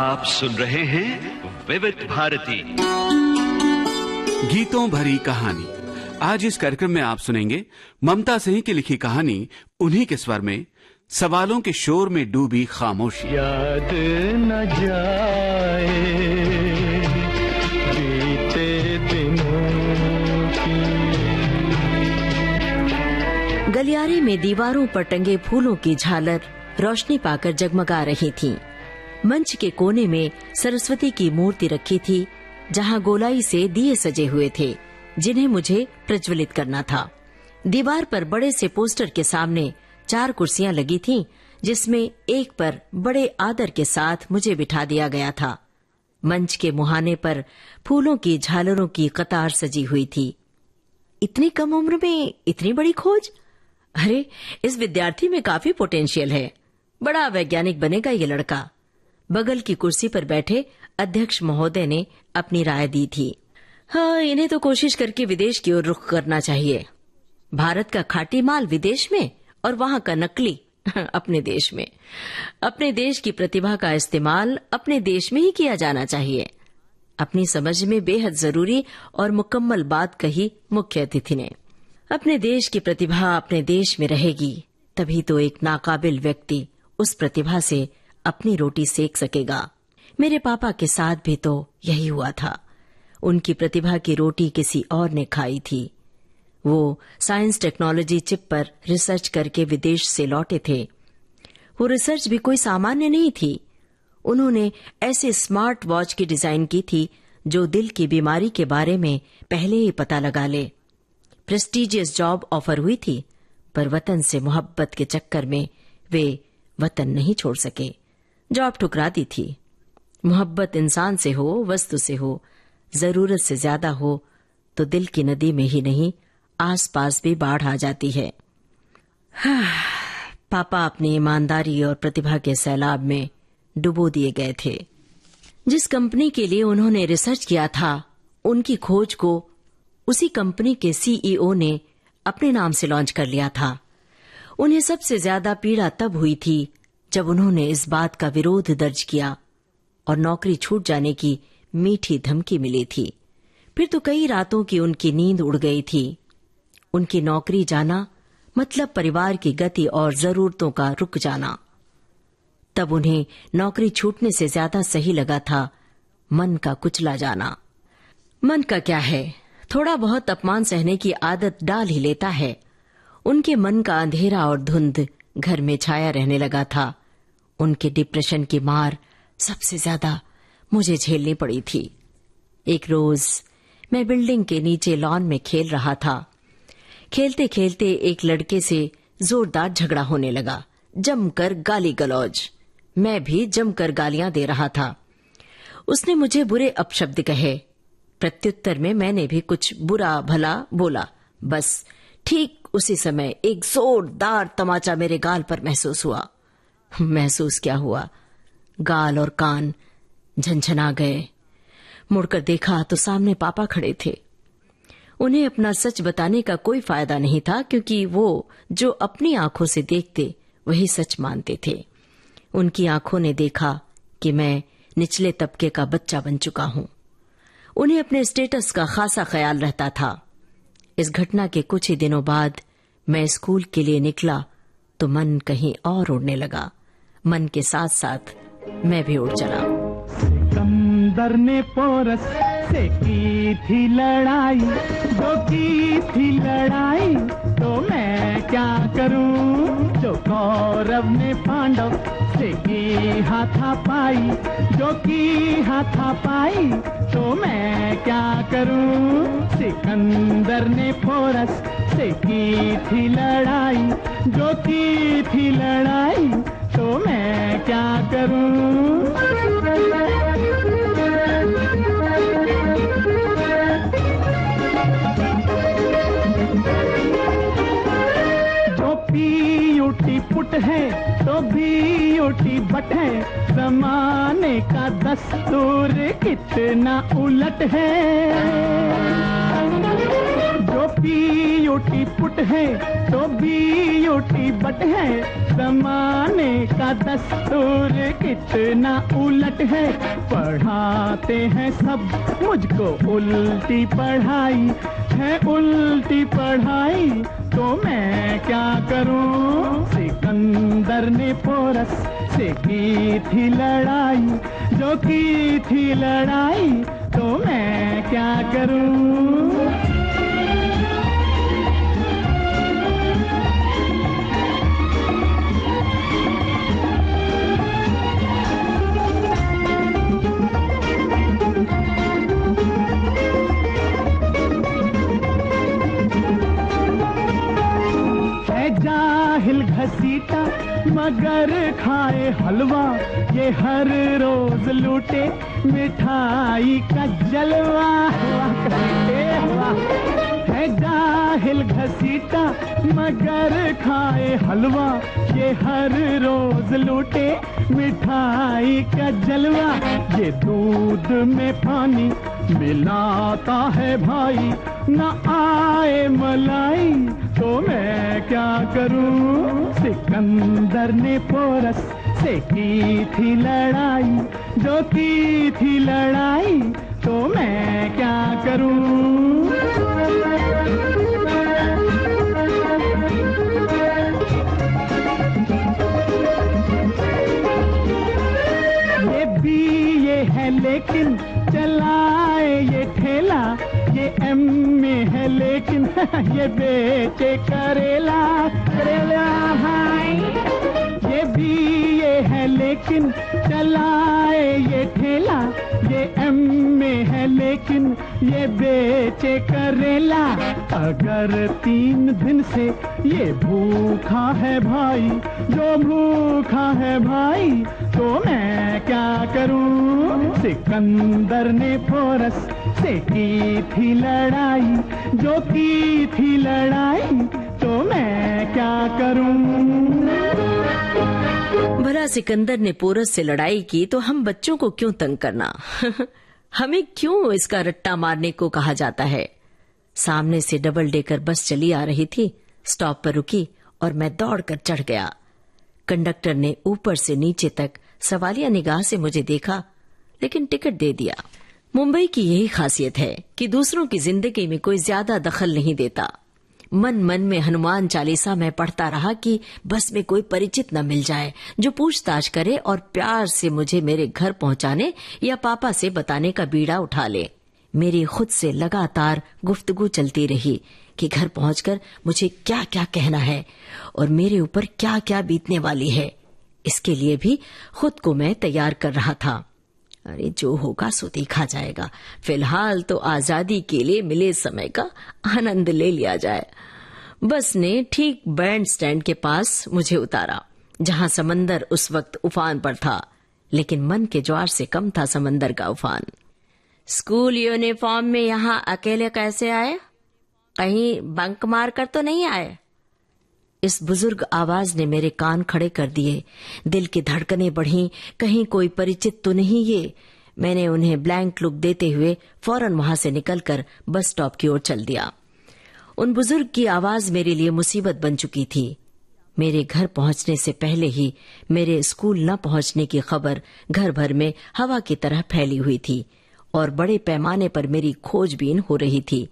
आप सुन रहे हैं विविध भारती गीतों भरी कहानी। आज इस कार्यक्रम में आप सुनेंगे ममता सिंह की लिखी कहानी उन्हीं के स्वर में, सवालों के शोर में डूबी खामोशी। याद न जाए बीते दिनों की। गलियारे में दीवारों पर टंगे फूलों की झालर रोशनी पाकर जगमगा रही थी। मंच के कोने में सरस्वती की मूर्ति रखी थी, जहां गोलाई से दिए सजे हुए थे, जिन्हें मुझे प्रज्वलित करना था। दीवार पर बड़े से पोस्टर के सामने 4 कुर्सियां लगी थीं, जिसमें एक पर बड़े आदर के साथ मुझे बिठा दिया गया था। मंच के मुहाने पर फूलों की झालरों की कतार सजी हुई थी। इतनी कम उम्र में इतनी बड़ी खोज! अरे, इस विद्यार्थी में काफी पोटेंशियल है। बड़ा वैज्ञानिक बनेगा ये लड़का। बगल की कुर्सी पर बैठे अध्यक्ष महोदय ने अपनी राय दी थी। हाँ, इन्हें तो कोशिश करके विदेश की ओर रुख करना चाहिए। भारत का खाटी माल विदेश में और वहां का नकली अपने देश में। अपने देश की प्रतिभा का इस्तेमाल अपने देश में ही किया जाना चाहिए। अपनी समझ में बेहद जरूरी और मुकम्मल बात कही मुख्य अतिथि ने। अपने देश की प्रतिभा अपने देश में रहेगी, तभी तो एक नाकाबिल व्यक्ति उस प्रतिभा से अपनी रोटी सेक सकेगा। मेरे पापा के साथ भी तो यही हुआ था। उनकी प्रतिभा की रोटी किसी और ने खाई थी। वो साइंस टेक्नोलॉजी चिप पर रिसर्च करके विदेश से लौटे थे। वो रिसर्च भी कोई सामान्य नहीं थी। उन्होंने ऐसे स्मार्ट वॉच की डिजाइन की थी जो दिल की बीमारी के बारे में पहले ही पता लगा ले। प्रेस्टीजियस जॉब ऑफर हुई थी, पर वतन से मोहब्बत के चक्कर में वे वतन नहीं छोड़ सके। जॉब ठुकरा दी थी। मोहब्बत इंसान से हो, वस्तु से हो, जरूरत से ज्यादा हो तो दिल की नदी में ही नहीं, आसपास भी बाढ़ आ जाती है। पापा अपनी ईमानदारी और प्रतिभा के सैलाब में डुबो दिए गए थे। जिस कंपनी के लिए उन्होंने रिसर्च किया था, उनकी खोज को उसी कंपनी के सीईओ ने अपने नाम से लॉन्च कर लिया था। उन्हें सबसे ज्यादा पीड़ा तब हुई थी जब उन्होंने इस बात का विरोध दर्ज किया और नौकरी छूट जाने की मीठी धमकी मिली थी। फिर तो कई रातों की उनकी नींद उड़ गई थी। उनकी नौकरी जाना मतलब परिवार की गति और जरूरतों का रुक जाना। तब उन्हें नौकरी छूटने से ज्यादा सही लगा था मन का कुचला जाना। मन का क्या है, थोड़ा बहुत अपमान सहने की आदत डाल ही लेता है। उनके मन का अंधेरा और धुंध घर में छाया रहने लगा था। उनके डिप्रेशन की मार सबसे ज्यादा मुझे झेलनी पड़ी थी। एक रोज मैं बिल्डिंग के नीचे लॉन में खेल रहा था। खेलते खेलते एक लड़के से जोरदार झगड़ा होने लगा, जमकर गाली गलौज। मैं भी जमकर गालियां दे रहा था। उसने मुझे बुरे अपशब्द कहे। प्रत्युत्तर में मैंने भी कुछ बुरा भला बोला। बस ठीक उसी समय एक जोरदार तमाचा मेरे गाल पर महसूस हुआ। महसूस क्या हुआ, गाल और कान झनझना गए। मुड़कर देखा तो सामने पापा खड़े थे। उन्हें अपना सच बताने का कोई फायदा नहीं था, क्योंकि वो जो अपनी आंखों से देखते वही सच मानते थे। उनकी आंखों ने देखा कि मैं निचले तबके का बच्चा बन चुका हूं। उन्हें अपने स्टेटस का खासा ख्याल रहता था। इस घटना के कुछ ही दिनों बाद मैं स्कूल के लिए निकला तो मन कहीं और उड़ने लगा। मन के साथ साथ मैं भी उड़ चला। सिकंदर ने पोरस से की थी लड़ाई, जो की थी लड़ाई तो मैं क्या करूं। जो कौरव ने पांडव से की हाथापाई, जो की हाथापाई तो मैं क्या करूं। सिकंदर ने पोरस से की थी लड़ाई, जो की थी लड़ाई तो मैं क्या करूं। जो पीयूटी पुट है तो भी यूटी बट है, जमाने का दस्तूर कितना उलट है। जो ब्यूटी पुट है तो ब्यूटी बट है, जमाने का दस्तूर कितना उलट है। पढ़ाते हैं सब मुझको उल्टी पढ़ाई है, उल्टी पढ़ाई तो मैं क्या करूं। सिकंदर ने पोरस से की थी लड़ाई, जो की थी लड़ाई तो मैं क्या करूं। जाहिल घसीटा मगर खाए हलवा, ये हर रोज लूटे मिठाई का जलवा। है जाहिल घसीटा मगर खाए हलवा, ये हर रोज लूटे मिठाई का जलवा। ये दूध में पानी मिलाता है भाई, न आए मलाई तो मैं क्या करूं। सिकंदर ने पोरस से की थी लड़ाई, जो की थी लड़ाई तो मैं क्या करूं। ये बीए है लेकिन चलाए ये ठेला, ये एमए है लेकिन ये बेचे करेला। करेला भाई ये बीए है लेकिन चलाए ये ठेला, ये एमए है लेकिन ये बेचे करेला। अगर 3 दिन से ये भूखा है भाई, जो भूखा है भाई तो मैं क्या करूं। सिकंदर ने पोरस से की थी लड़ाई, जो की थी लड़ाई तो मैं क्या करूं। भला सिकंदर ने पोरस से लड़ाई की तो हम बच्चों को क्यों तंग करना। हमें क्यों इसका रट्टा मारने को कहा जाता है। सामने से डबल डेकर बस चली आ रही थी, स्टॉप पर रुकी और मैं दौड़कर चढ़ गया। कंडक्टर ने ऊपर से नीचे तक सवालिया निगाह से मुझे देखा, लेकिन टिकट दे दिया। मुंबई की यही खासियत है कि दूसरों की जिंदगी में कोई ज्यादा दखल नहीं देता। मन मन में हनुमान चालीसा में पढ़ता रहा कि बस में कोई परिचित न मिल जाए जो पूछताछ करे और प्यार से मुझे मेरे घर पहुंचाने या पापा से बताने का बीड़ा उठा ले। मेरी खुद से लगातार गुफ्तगू चलती रही कि घर पहुंचकर मुझे क्या क्या कहना है और मेरे ऊपर क्या क्या बीतने वाली है। इसके लिए भी खुद को मैं तैयार कर रहा था। अरे जो होगा सो देखा जाएगा, फिलहाल तो आजादी के लिए मिले समय का आनंद ले लिया जाए। बस ने ठीक बैंड स्टैंड के पास मुझे उतारा, जहां समंदर उस वक्त उफान पर था, लेकिन मन के ज्वार से कम था समंदर का उफान। स्कूल यूनिफॉर्म में यहां अकेले कैसे आए? कहीं बंक मार कर तो नहीं आए? इस बुजुर्ग आवाज ने मेरे कान खड़े कर दिए। दिल की धड़कनें बढ़ीं, कहीं कोई परिचित तो नहीं ये। मैंने उन्हें ब्लैंक लुक देते हुए फौरन वहां से निकलकर बस स्टॉप की ओर चल दिया। उन बुजुर्ग की आवाज मेरे लिए मुसीबत बन चुकी थी। मेरे घर पहुंचने से पहले ही मेरे स्कूल न पहुंचने की खबर घर भर में हवा की तरह फैली हुई थी और बड़े पैमाने पर मेरी खोजबीन हो रही थी।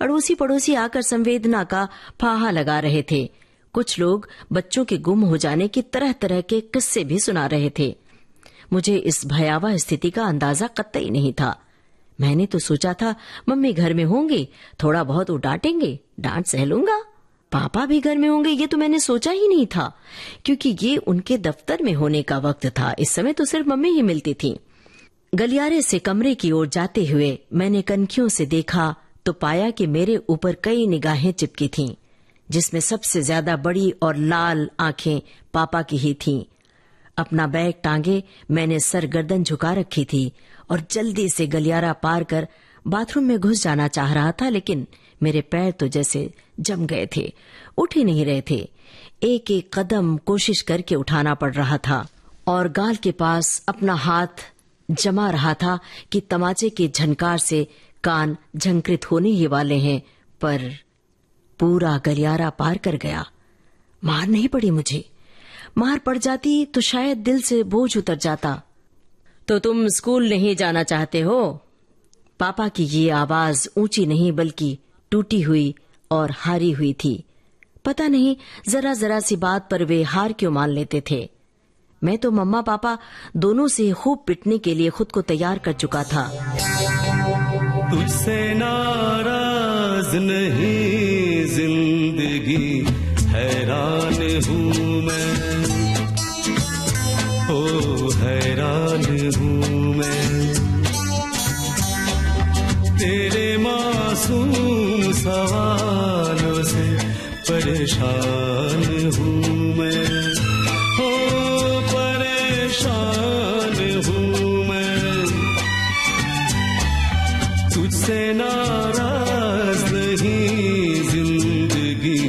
अड़ोसी पड़ोसी आकर संवेदना का फाहा लगा रहे थे। कुछ लोग बच्चों के गुम हो जाने की तरह तरह के किस्से भी सुना रहे थे। मुझे इस भयावह स्थिति का अंदाजा कतई नहीं था। मैंने तो सोचा था मम्मी घर में होंगी, थोड़ा बहुत वो डांटेंगे, डांट सह लूंगा। पापा भी घर में होंगे ये तो मैंने सोचा ही नहीं था, क्योंकि ये उनके दफ्तर में होने का वक्त था। इस समय तो सिर्फ मम्मी ही मिलती थी। गलियारे से कमरे की ओर जाते हुए मैंने कनखियों से देखा तो पाया कि मेरे ऊपर कई निगाहें चिपकी थीं, जिसमें सबसे ज्यादा बड़ी और लाल आंखें पापा की ही थीं। अपना बैग टांगे मैंने सर गर्दन झुका रखी थी और जल्दी से गलियारा पार कर बाथरूम में घुस जाना चाह रहा था, लेकिन मेरे पैर तो जैसे जम गए थे, उठ ही नहीं रहे थे। एक एक कदम कोशिश करके उठाना पड़ रहा था और गाल के पास अपना हाथ जमा रहा था कि तमाचे के झनकार से कान झंकृत होने ही वाले हैं, पर पूरा गलियारा पार कर गया। मार नहीं पड़ी मुझे, मार पड़ जाती तो शायद दिल से बोझ उतर जाता। तो तुम स्कूल नहीं जाना चाहते हो? पापा की ये आवाज ऊंची नहीं बल्कि टूटी हुई और हारी हुई थी। पता नहीं जरा जरा सी बात पर वे हार क्यों मान लेते थे। मैं तो मम्मा पापा दोनों से खूब पिटने के लिए खुद को तैयार कर चुका था। तुझसे नाराज नहीं जिंदगी, हैरान हूँ मैं, ओ हैरान हूँ मैं। तेरे मासूम सवालों से परेशान हूँ मैं, ओ परेशान हूँ मैं। तुझसे नाराज नहीं जिंदगी,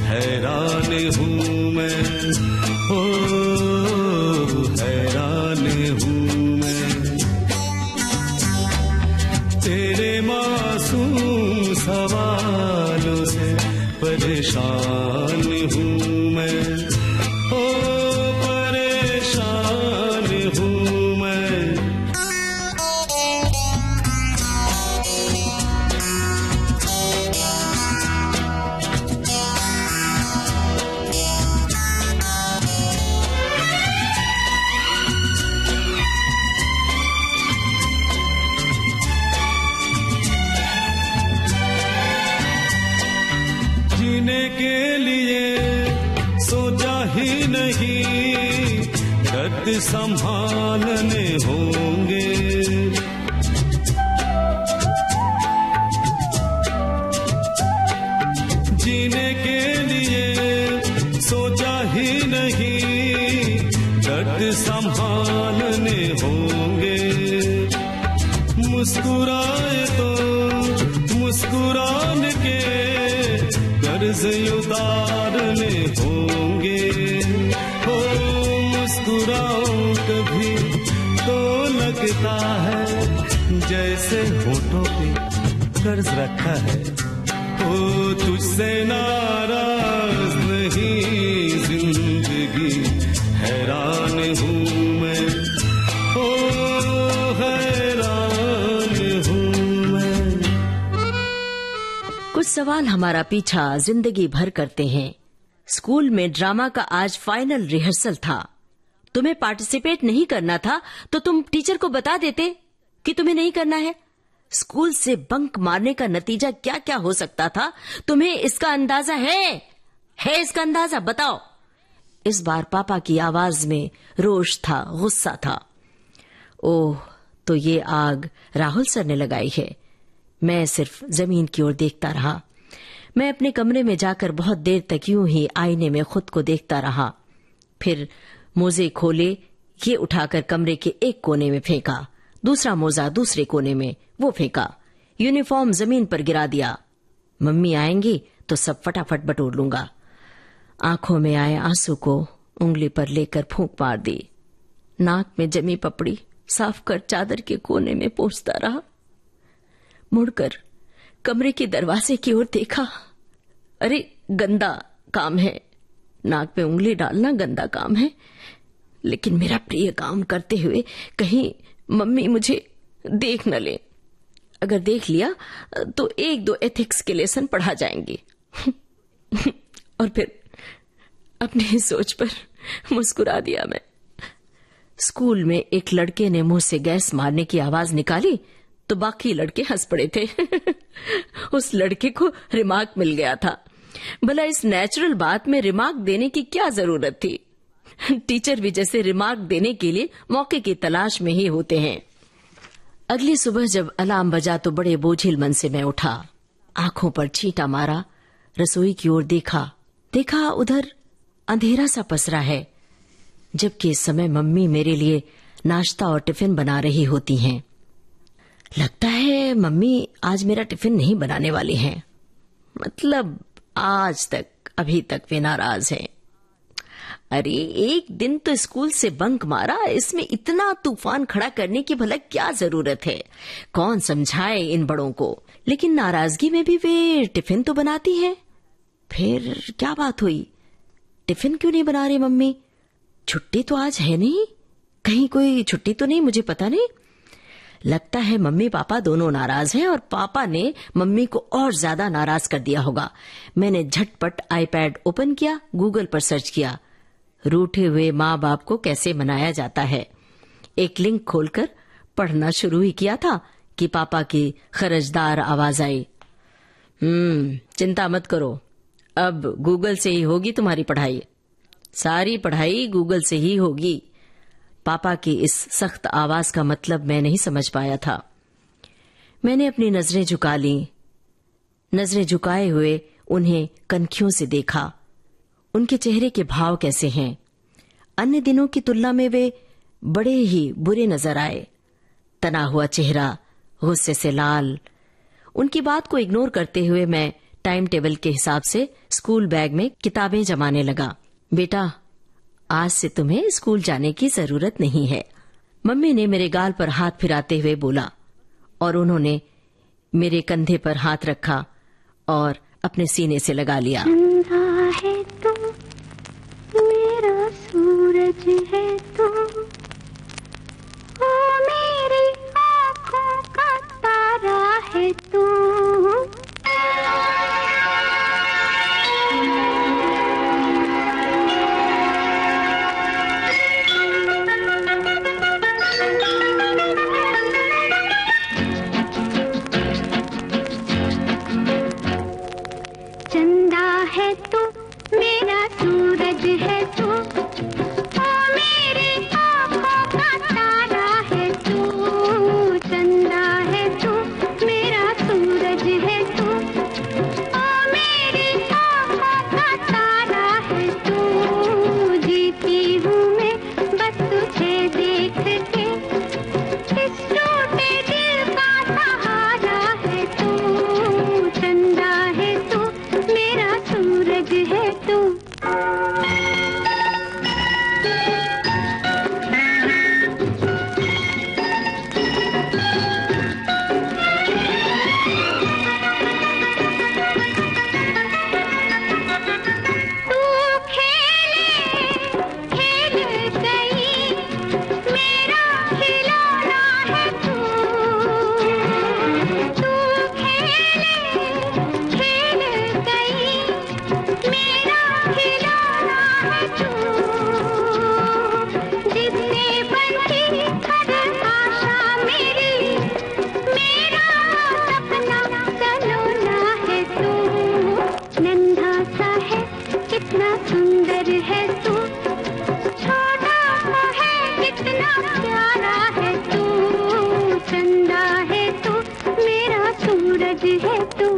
हैरान हूँ मैं, ओ हैरान हूँ मैं। तेरे मासूम सवालों से परेशान हूँ मैं, ओ परेशान हूँ मैं। जीने के लिए सोचा ही नहीं, दर्द संभालने होंगे। जीने के लिए सोचा ही नहीं, दर्द संभालने होंगे। मुस्कुराए तो मुस्कुराने के कर्ज उतारने होंगे। हो मुस्कुराऊं कभी तो लगता है जैसे होठों पे कर्ज रखा है। हो तुझसे नाराज नहीं जिंदगी, हैरान हूँ मैं, ओ हैरान हूँ मैं। कुछ सवाल हमारा पीछा जिंदगी भर करते हैं। स्कूल में ड्रामा का आज फाइनल रिहर्सल था। तुम्हें पार्टिसिपेट नहीं करना था तो तुम टीचर को बता देते कि तुम्हें नहीं करना है। स्कूल से बंक मारने का नतीजा क्या क्या हो सकता था, तुम्हें इसका अंदाजा है इसका अंदाजा बताओ। इस बार पापा की आवाज में रोष था, गुस्सा था। ओह, तो ये आग राहुल सर ने लगाई है। मैं सिर्फ जमीन की ओर देखता रहा। मैं अपने कमरे में जाकर बहुत देर तक यूं ही आईने में खुद को देखता रहा। फिर मोजे खोले, ये उठाकर कमरे के एक कोने में फेंका, दूसरा मोजा दूसरे कोने में, वो फेंका। यूनिफॉर्म जमीन पर गिरा दिया। मम्मी आएंगी तो सब फटाफट बटोर लूंगा। आंखों में आए आंसू को उंगली पर लेकर फूंक मार दी। नाक में जमी पपड़ी साफ कर चादर के कोने में पोंछता रहा। मुड़कर कमरे के दरवाजे की ओर देखा। अरे गंदा काम है, नाक में उंगली डालना गंदा काम है, लेकिन मेरा प्रिय काम करते हुए कहीं मम्मी मुझे देख न ले। अगर देख लिया तो एक दो एथिक्स के लेसन पढ़ा जाएंगी। और फिर अपनी सोच पर मुस्कुरा दिया मैं। स्कूल में एक लड़के ने मुंह से गैस मारने की आवाज निकाली तो बाकी लड़के हंस पड़े थे। उस लड़के को रिमार्क मिल गया था। भला इस नेचुरल बात में रिमार्क देने की क्या जरूरत थी? टीचर भी जैसे रिमार्क देने के लिए मौके की तलाश में ही होते हैं। अगली सुबह जब अलार्म बजा तो बड़े बोझिल मन से मैं उठा। आंखों पर छींटा मारा, रसोई की ओर देखा उधर अंधेरा सा पसरा है, जबकि इस समय मम्मी मेरे लिए नाश्ता और टिफिन बना रही होती हैं। लगता है मम्मी आज मेरा टिफिन नहीं बनाने वाली हैं। मतलब आज तक अभी तक वे नाराज हैं। अरे एक दिन तो स्कूल से बंक मारा, इसमें इतना तूफान खड़ा करने की भला क्या जरूरत है? कौन समझाए इन बड़ों को? लेकिन नाराजगी में भी वे टिफिन तो बनाती हैं। फिर क्या बात हुई? टिफिन क्यों नहीं बना रही मम्मी? छुट्टी तो आज है नहीं, कहीं कोई छुट्टी तो नहीं, मुझे पता नहीं। लगता है मम्मी पापा दोनों नाराज हैं और पापा ने मम्मी को और ज्यादा नाराज कर दिया होगा। मैंने झटपट आईपैड ओपन किया, गूगल पर सर्च किया, रूठे हुए माँ बाप को कैसे मनाया जाता है। एक लिंक खोलकर पढ़ना शुरू ही किया था कि पापा की खरजदार आवाज आई, चिंता मत करो, अब गूगल से ही होगी तुम्हारी पढ़ाई, सारी पढ़ाई गूगल से ही होगी। पापा की इस सख्त आवाज का मतलब मैं नहीं समझ पाया था। मैंने अपनी नजरें झुका ली। नजरें झुकाए हुए उन्हें कनखियों से देखा। उनके चेहरे के भाव कैसे हैं? अन्य दिनों की तुलना में वे बड़े ही बुरे नजर आए। तना हुआ चेहरा, गुस्से से लाल। उनकी बात को इग्नोर करते हुए मैं टाइम टेबल के हिसाब से स्कूल बैग में किताबें जमाने लगा। बेटा, आज से तुम्हें स्कूल जाने की जरूरत नहीं है, मम्मी ने मेरे गाल पर हाथ फिराते हुए बोला और उन्होंने मेरे कंधे पर हाथ रखा और अपने सीने से लगा लिया। चंदा है तू, मेरा सूरज है तू, ओ मेरी आँखों का तारा है तू। चंदा है तू, मेरा सूरज है तू, ओ मेरी आँखों का तारा है तू। चंदा है तू, मेरा सूरज है तू, ओ मेरी आँखों का तारा है तू। जीती हूँ मैं बस तुझे देख के, इस टूटे दिल का सहारा है तू। चंदा है तू, मेरा सूरज है तू। तू खेले खेल गई, मेरा खिलौना है तू। तू खेले खेल गई, मेरा खिलौना है तू। जिसने बनती हर आशा मेरी, मेरा सपना सलोना है तू। नन्हा सा है कितना सुंदर है तू, छोटा सा है कितना प्यारा है तू। चंदा है तू, मेरा सूरज है तू।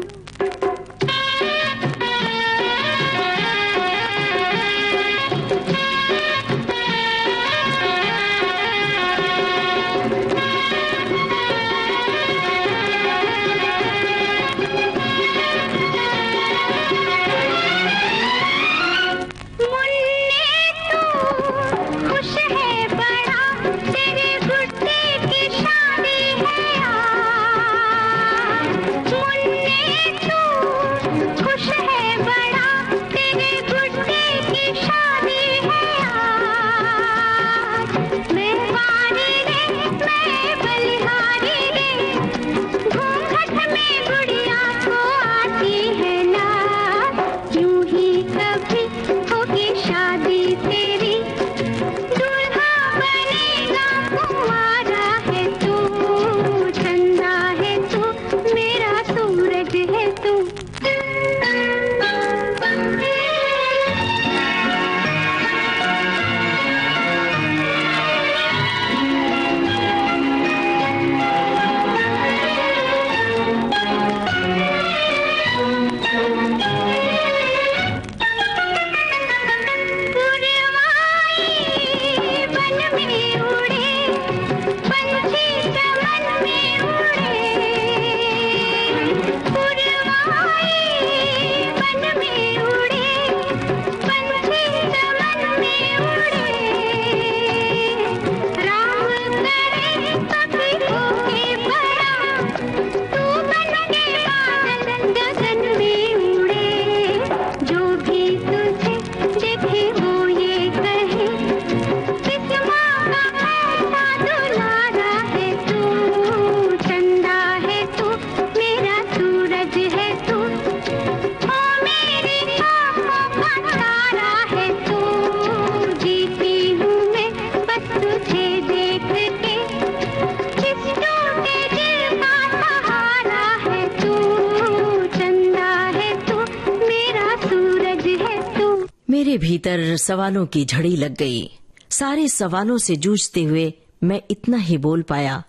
भीतर सवालों की झड़ी लग गई। सारे सवालों से जूझते हुए मैं इतना ही बोल पाया,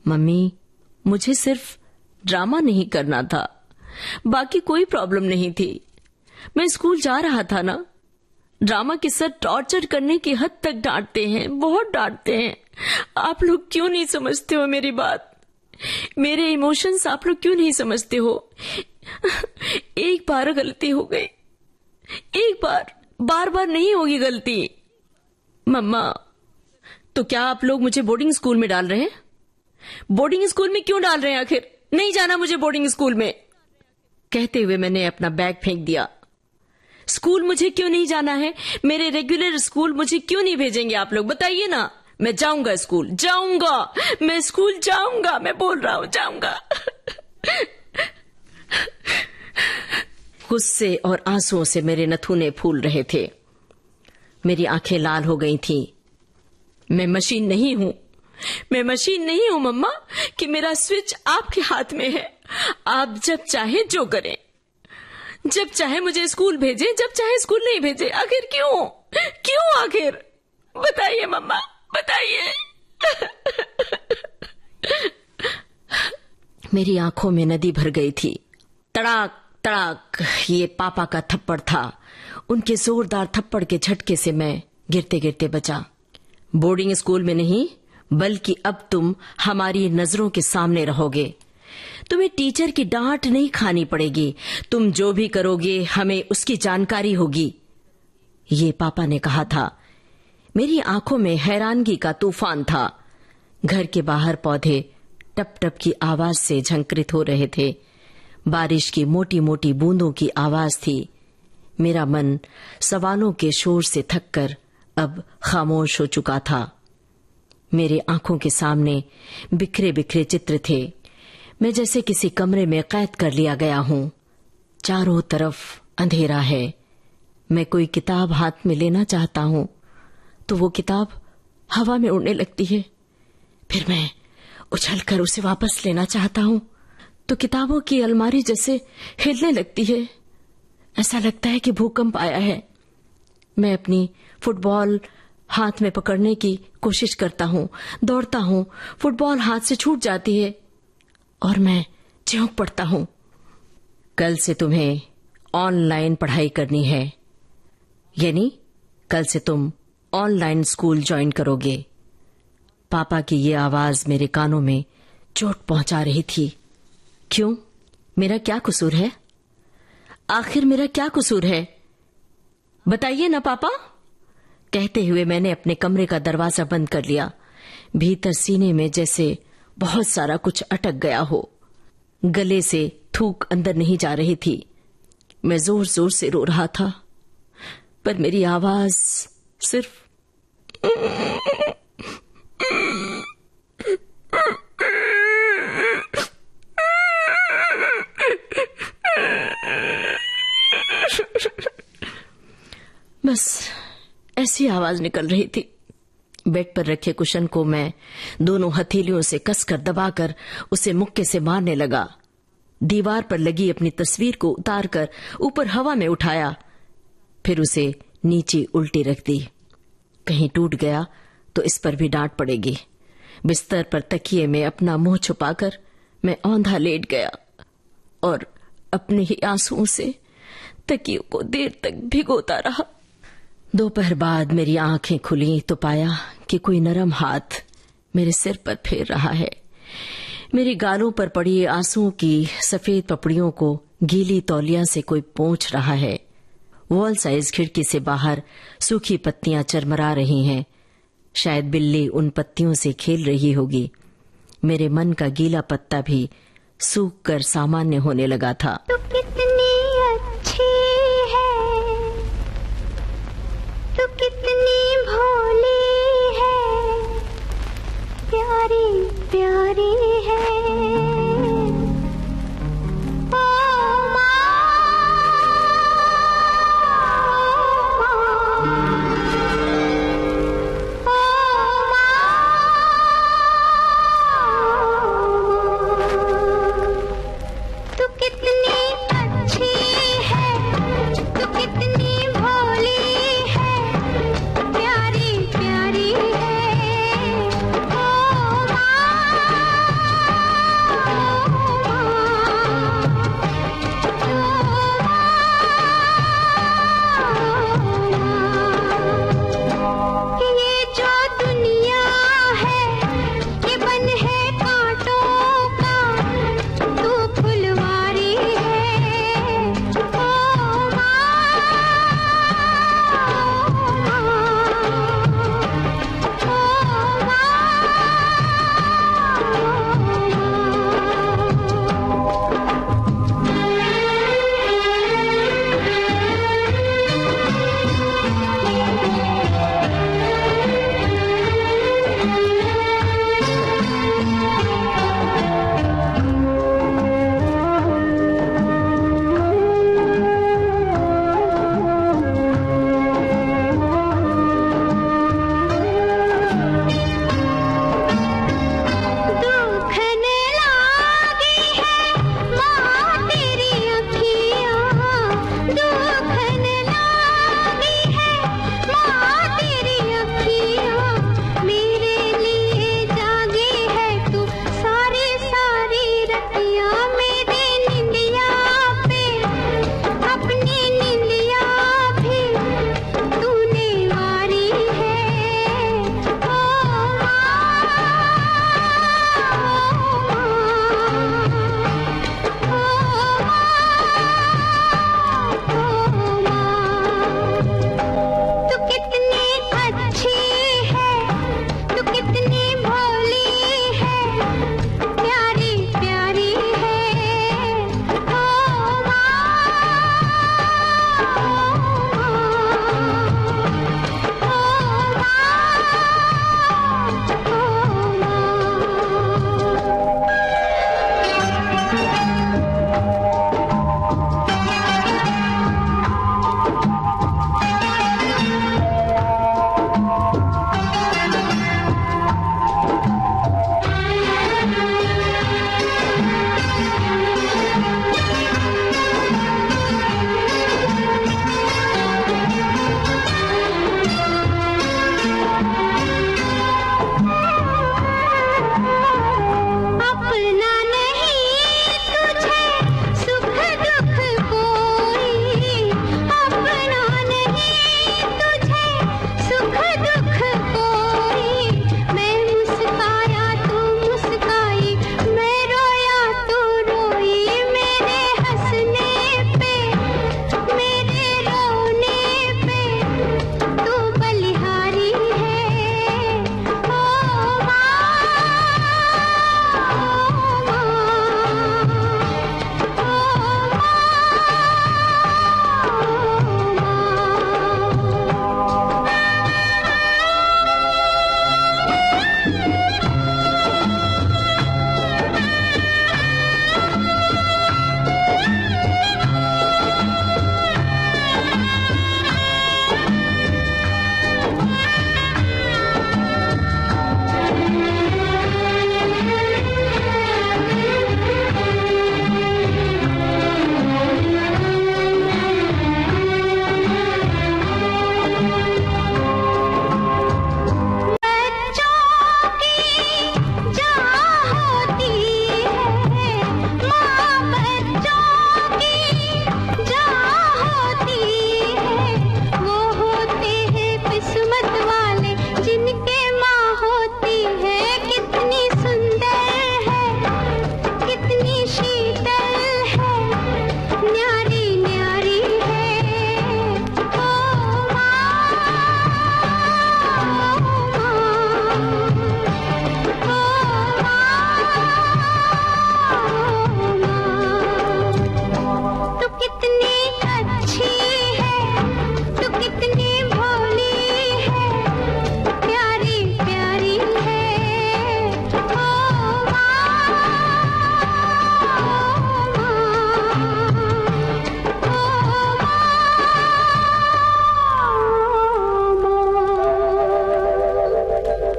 मम्मी, मुझे सिर्फ ड्रामा नहीं करना था, बाकी कोई प्रॉब्लम नहीं थी। मैं स्कूल जा रहा था ना। ड्रामा के सर टॉर्चर करने की हद तक डांटते हैं, बहुत डांटते हैं। आप लोग क्यों नहीं समझते हो मेरी बात? मेरे इमोशंस आप लोग क्यों नहीं समझते हो? एक बार गलती हो गई, एक बार, बार बार नहीं होगी गलती। मम्मा, तो क्या आप लोग मुझे बोर्डिंग स्कूल में डाल रहे हैं? बोर्डिंग स्कूल में क्यों डाल रहे हैं आखिर? नहीं जाना मुझे बोर्डिंग स्कूल में। कहते हुए मैंने अपना बैग फेंक दिया। स्कूल मुझे क्यों नहीं जाना है? मेरे रेगुलर स्कूल मुझे क्यों नहीं भेजेंगे आप लोग? बताइए ना। मैं जाऊंगा स्कूल, जाऊंगा, मैं स्कूल जाऊंगा, मैं बोल रहा हूं जाऊंगा। गुस्से और आंसुओं से मेरे नथुने फूल रहे थे। मेरी आंखें लाल हो गई थीं। मैं मशीन नहीं हूं, मैं मशीन नहीं हूं मम्मा कि मेरा स्विच आपके हाथ में है। आप जब चाहे जो करें, जब चाहे मुझे स्कूल भेजे, जब चाहे स्कूल नहीं भेजे। आखिर क्यों, क्यों आखिर? बताइए मम्मा, बताइए। मेरी आंखों में नदी भर गई थी। तड़ाक तड़ाक ये पापा का थप्पड़ था। उनके जोरदार थप्पड़ के झटके से मैं गिरते गिरते बचा। बोर्डिंग स्कूल में नहीं, बल्कि अब तुम हमारी नजरों के सामने रहोगे। तुम्हें टीचर की डांट नहीं खानी पड़ेगी। तुम जो भी करोगे हमें उसकी जानकारी होगी, ये पापा ने कहा था। मेरी आंखों में हैरानगी का तूफान था। घर के बाहर पौधे टप टप की आवाज से झंकृत हो रहे थे। बारिश की मोटी मोटी बूंदों की आवाज थी। मेरा मन सवालों के शोर से थककर अब खामोश हो चुका था। मेरे आंखों के सामने बिखरे बिखरे चित्र थे। मैं जैसे किसी कमरे में कैद कर लिया गया हूं। चारों तरफ अंधेरा है। मैं कोई किताब हाथ में लेना चाहता हूं तो वो किताब हवा में उड़ने लगती है। फिर मैं उछलकर उसे वापस लेना चाहता हूं तो किताबों की अलमारी जैसे हिलने लगती है। ऐसा लगता है कि भूकंप आया है। मैं अपनी फुटबॉल हाथ में पकड़ने की कोशिश करता हूं, दौड़ता हूं, फुटबॉल हाथ से छूट जाती है और मैं चौंक पड़ता हूं। कल से तुम्हें ऑनलाइन पढ़ाई करनी है, यानी कल से तुम ऑनलाइन स्कूल ज्वाइन करोगे। पापा की ये आवाज मेरे कानों में चोट पहुंचा रही थी। क्यों? मेरा क्या कसूर है? आखिर मेरा क्या कसूर है? बताइए ना पापा। कहते हुए मैंने अपने कमरे का दरवाजा बंद कर लिया। भीतर सीने में जैसे बहुत सारा कुछ अटक गया हो। गले से थूक अंदर नहीं जा रही थी। मैं जोर जोर से रो रहा था, पर मेरी आवाज सिर्फ बस ऐसी आवाज निकल रही थी। बेड पर रखे कुशन को मैं दोनों हथेलियों से कसकर दबाकर उसे मुक्के से मारने लगा। दीवार पर लगी अपनी तस्वीर को उतारकर ऊपर हवा में उठाया, फिर उसे नीचे उल्टी रख दी। कहीं टूट गया तो इस पर भी डांट पड़ेगी। बिस्तर पर तकिए में अपना मुंह छुपाकर मैं औंधा लेट गया और अपने ही आंसुओं से तकियों को देर तक भिगोता रहा। दोपहर बाद मेरी आंखें खुली तो पाया कि कोई नरम हाथ मेरे सिर पर फेर रहा है। मेरी गालों पर पड़ी आंसुओं की सफेद पपड़ियों को गीली तौलिया से कोई पोंछ रहा है। वॉल साइज खिड़की से बाहर सूखी पत्तियां चरमरा रही हैं। शायद बिल्ली उन पत्तियों से खेल रही होगी। मेरे मन का गीला पत्ता भी सूख कर सामान्य होने लगा था। तू कितनी अच्छी है, तू कितनी भोली है, प्यारी प्यारी है। तू कितनी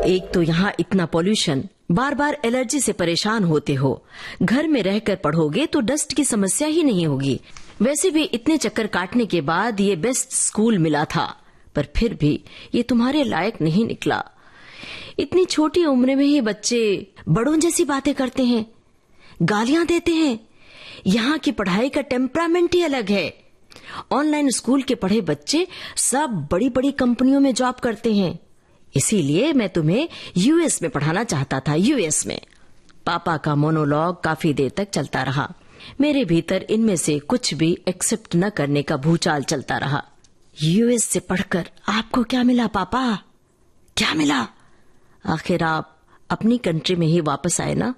एक तो यहाँ इतना पॉल्यूशन, बार बार एलर्जी से परेशान होते हो। घर में रहकर पढ़ोगे तो डस्ट की समस्या ही नहीं होगी। वैसे भी इतने चक्कर काटने के बाद ये बेस्ट स्कूल मिला था, पर फिर भी ये तुम्हारे लायक नहीं निकला। इतनी छोटी उम्र में ही बच्चे बड़ों जैसी बातें करते हैं, गालियां देते हैं। यहाँ की पढ़ाई का टेम्परामेंट ही अलग है। ऑनलाइन स्कूल के पढ़े बच्चे सब बड़ी बड़ी कंपनियों में जॉब करते हैं। इसीलिए मैं तुम्हें यूएस में पढ़ाना चाहता था। यूएस में। पापा का मोनोलॉग काफी देर तक चलता रहा। मेरे भीतर इनमें से कुछ भी एक्सेप्ट न करने का भूचाल चलता रहा। यूएस से पढ़कर आपको क्या मिला पापा? क्या मिला? आखिर आप अपनी कंट्री में ही वापस आए ना।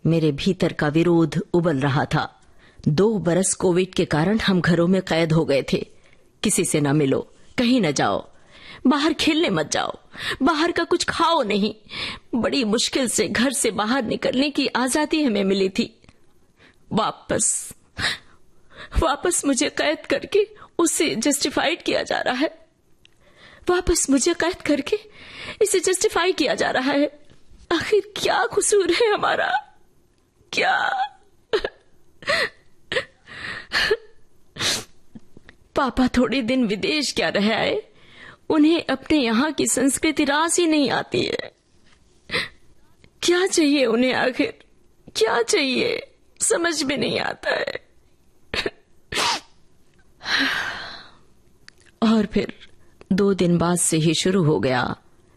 मेरे भीतर का विरोध उबल रहा था। 2 बरस कोविड के कारण हम घरों में कैद हो गए थे। किसी से न मिलो, कहीं न जाओ, बाहर खेलने मत जाओ, बाहर का कुछ खाओ नहीं। बड़ी मुश्किल से घर से बाहर निकलने की आजादी हमें मिली थी। वापस मुझे कैद करके उसे जस्टिफाइड किया जा रहा है। वापस मुझे कैद करके इसे जस्टिफाई किया जा रहा है। आखिर क्या कसूर है हमारा? क्या? पापा थोड़े दिन विदेश क्या रह आए, उन्हें अपने यहाँ की संस्कृति रास ही नहीं आती है। क्या चाहिए उन्हें? आखिर क्या चाहिए? समझ में नहीं आता है। और फिर 2 दिन बाद से ही शुरू हो गया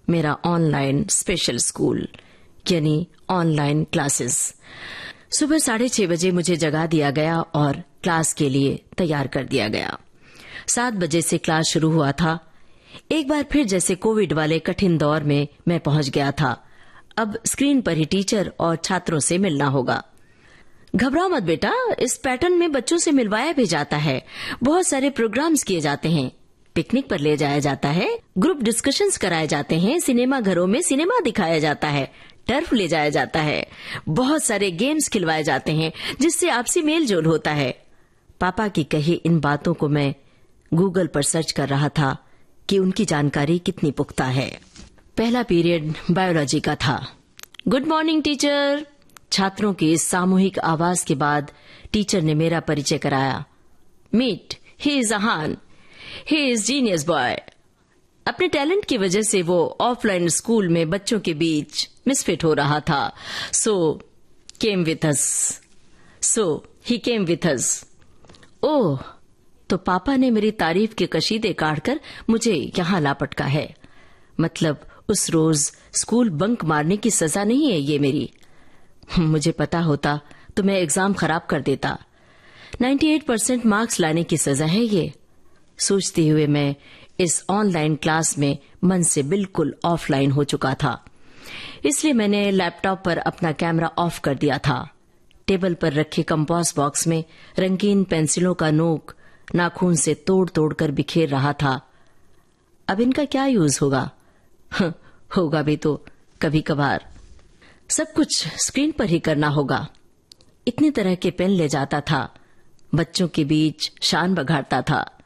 मेरा ऑनलाइन स्पेशल स्कूल, यानी ऑनलाइन क्लासेस। सुबह 6:30 बजे मुझे जगा दिया गया और क्लास के लिए तैयार कर दिया गया। 7 बजे से क्लास शुरू हुआ था। एक बार फिर जैसे कोविड वाले कठिन दौर में मैं पहुंच गया था। अब स्क्रीन पर ही टीचर और छात्रों से मिलना होगा। घबराओ मत बेटा, इस पैटर्न में बच्चों से मिलवाया भी जाता है। बहुत सारे प्रोग्राम्स किए जाते हैं। पिकनिक पर ले जाया जाता है, ग्रुप डिस्कशंस कराए जाते हैं, सिनेमा घरों में सिनेमा दिखाया जाता है, टर्फ ले जाया जाता है, बहुत सारे गेम्स खिलवाए जाते हैं जिससे आपसी मेल जोल होता है। पापा की कही इन बातों को मैं गूगल पर सर्च कर रहा था कि उनकी जानकारी कितनी पुख्ता है। पहला पीरियड बायोलॉजी का था। Good morning teacher. छात्रों की इस सामूहिक आवाज के बाद टीचर ने मेरा परिचय कराया। Meet, he is Ahaan, he is genius boy. अपने टैलेंट की वजह से वो ऑफलाइन स्कूल में बच्चों के बीच मिसफिट हो रहा था। सो ही केम विथ अस। ओह, तो पापा ने मेरी तारीफ के कशीदे काटकर मुझे यहाँ ला पटका है। मतलब उस रोज स्कूल बंक मारने की सजा नहीं है ये मेरी। मुझे पता होता तो मैं एग्जाम खराब कर देता। 98% मार्क्स लाने की सजा है ये। सोचते हुए मैं इस ऑनलाइन क्लास में मन से बिल्कुल ऑफलाइन हो चुका था। इसलिए मैंने लैपटॉप पर अपना कैमरा ऑफ कर दिया था। टेबल पर रखे कंपास बॉक्स में रंगीन पेंसिलों का नोक नाखून से तोड़ तोड़ कर बिखेर रहा था। अब इनका क्या यूज होगा? होगा भी तो कभी कभार। सब कुछ स्क्रीन पर ही करना होगा। इतनी तरह के पेन ले जाता था, बच्चों के बीच शान बघाड़ता था।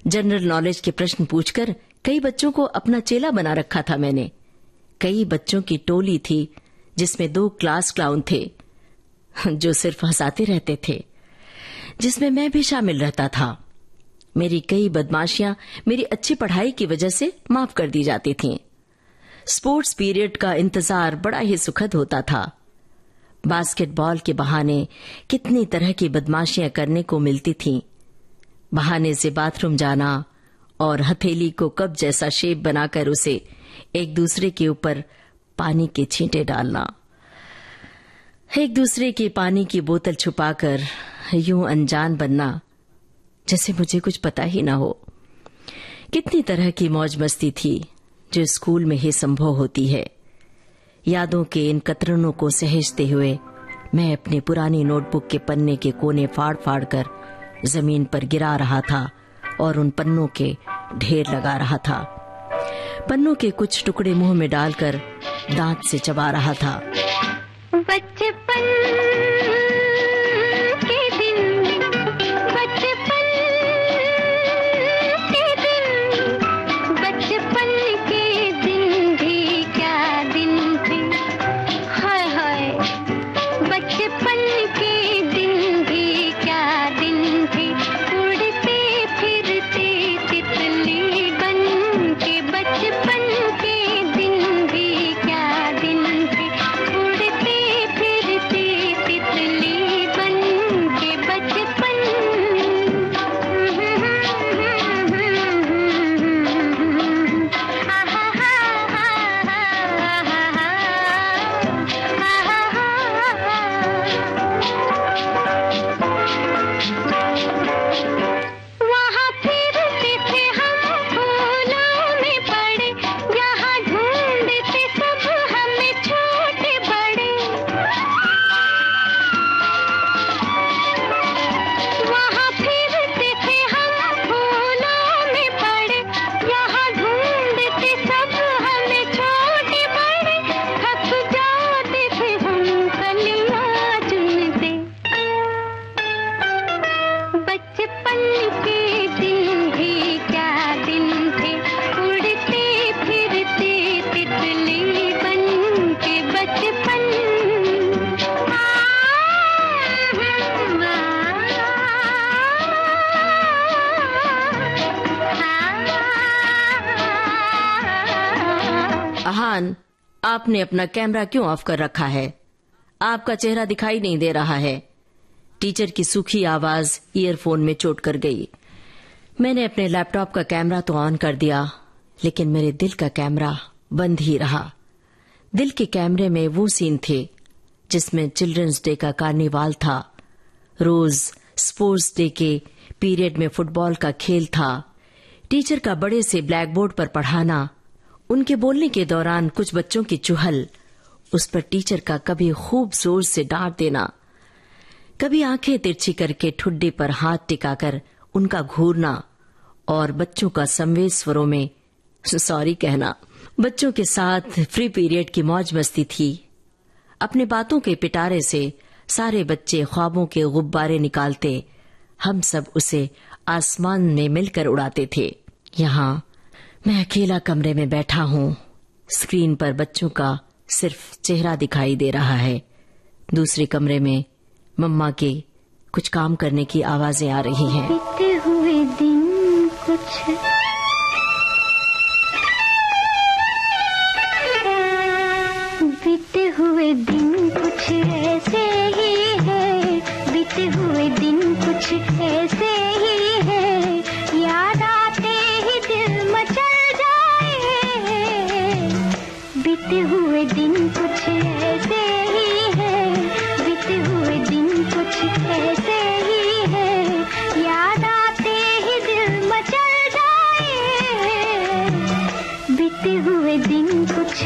जनरल नॉलेज के प्रश्न पूछकर कई बच्चों को अपना चेला बना रखा था मैंने। कई बच्चों की टोली थी जिसमें 2 क्लास क्लाउन थे जो सिर्फ हंसाते रहते थे, जिसमें मैं भी शामिल रहता था। मेरी कई बदमाशियां मेरी अच्छी पढ़ाई की वजह से माफ कर दी जाती थीं। स्पोर्ट्स पीरियड का इंतजार बड़ा ही सुखद होता था। बास्केटबॉल के बहाने कितनी तरह की बदमाशियां करने को मिलती थीं। बहाने से बाथरूम जाना और हथेली को कप जैसा शेप बनाकर उसे एक दूसरे के ऊपर पानी के छींटे डालना, एक दूसरे की पानी की बोतल छुपाकर यूं अनजान बनना जैसे मुझे कुछ पता ही ना हो। कितनी तरह की मौज मस्ती थी जो स्कूल में ही संभव होती है। यादों के इन कतरनों को सहेजते हुए मैं अपनी पुरानी नोटबुक के पन्ने के कोने फाड़ फाड़ कर जमीन पर गिरा रहा था और उन पन्नों के ढेर लगा रहा था। पन्नों के कुछ टुकड़े मुंह में डालकर दांत से चबा रहा था। बचपन के दिन, बचपन के दिन, बचपन के दिन भी क्या अहान, आपने अपना कैमरा क्यों ऑफ कर रखा है? आपका चेहरा दिखाई नहीं दे रहा है। टीचर की सूखी आवाज ईयरफोन में चोट कर गई। मैंने अपने लैपटॉप का कैमरा तो ऑन कर दिया, लेकिन मेरे दिल का कैमरा बंद ही रहा। दिल के कैमरे में वो सीन थे जिसमें चिल्ड्रंस डे का कार्निवाल था, रोज स्पोर्ट्स डे के पीरियड में फुटबॉल का खेल था, टीचर का बड़े से ब्लैक बोर्ड पर पढ़ाना, उनके बोलने के दौरान कुछ बच्चों की चुहल, उस पर टीचर का कभी खूब जोर से डांट देना, कभी आंखें तिरछी करके ठुड्डे पर हाथ टिकाकर उनका घूरना, और बच्चों का संवेद स्वरों में सॉरी कहना। बच्चों के साथ फ्री पीरियड की मौज मस्ती थी। अपने बातों के पिटारे से सारे बच्चे ख्वाबों के गुब्बारे निकालते, हम सब उसे आसमान में मिलकर उड़ाते थे। यहाँ मैं अकेला कमरे में बैठा हूँ। स्क्रीन पर बच्चों का सिर्फ चेहरा दिखाई दे रहा है। दूसरे कमरे में मम्मा के कुछ काम करने की आवाजें आ रही हैं। बीते हुए दिन कुछ बीते हुए दिन कुछ ऐसे ही है, बीते हुए दिन कुछ ऐसे ही है, याद आते ही दिल मचल जाए। बीते हुए दिन कुछ ऐसे ही है, बीते हुए दिन कुछ ऐसे ही है, याद आते ही दिल मचल जाए। बीते हुए दिन कुछ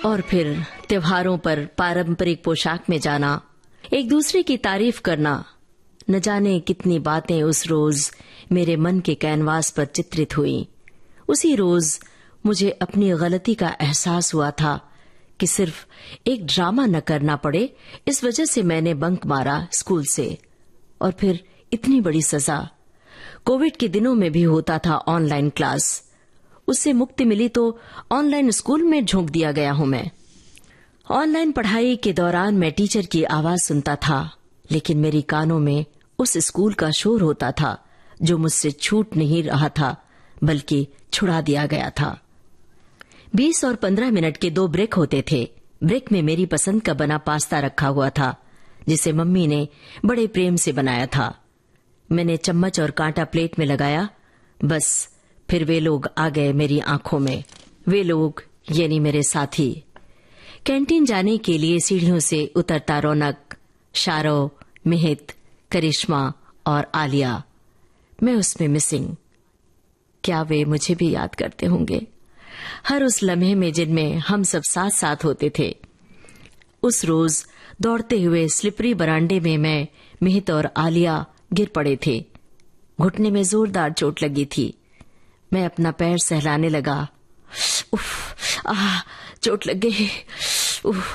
और फिर त्योहारों पर पारंपरिक पोशाक में जाना, एक दूसरे की तारीफ करना, न जाने कितनी बातें उस रोज मेरे मन के कैनवास पर चित्रित हुई। उसी रोज मुझे अपनी गलती का एहसास हुआ था कि सिर्फ एक ड्रामा न करना पड़े, इस वजह से मैंने बंक मारा स्कूल से। और फिर इतनी बड़ी सजा। कोविड के दिनों में भी होता था ऑनलाइन क्लास, उससे मुक्ति मिली तो ऑनलाइन स्कूल में झोंक दिया गया हूं मैं। ऑनलाइन पढ़ाई के दौरान मैं टीचर की आवाज सुनता था, लेकिन मेरी कानों में उस स्कूल का शोर होता था जो मुझसे छूट नहीं रहा था, बल्कि छुड़ा दिया गया था। 20 और 15 मिनट के 2 ब्रेक होते थे। ब्रेक में मेरी पसंद का बना पास्ता रखा हुआ था, जिसे मम्मी ने बड़े प्रेम से बनाया था। मैंने चम्मच और कांटा प्लेट में लगाया, बस फिर वे लोग आ गए मेरी आंखों में। वे लोग यानी मेरे साथी। कैंटीन जाने के लिए सीढ़ियों से उतरता रौनक, शारो, मिहित, करिश्मा और आलिया, मैं उसमें मिसिंग। क्या वे मुझे भी याद करते होंगे? हर उस लम्हे में जिनमें हम सब साथ साथ होते थे। उस रोज दौड़ते हुए स्लिपरी बरांडे में मैं, मिहित और आलिया गिर पड़े थे। घुटने में जोरदार चोट लगी थी। मैं अपना पैर सहलाने लगा। उफ, चोट लग गई। उफ,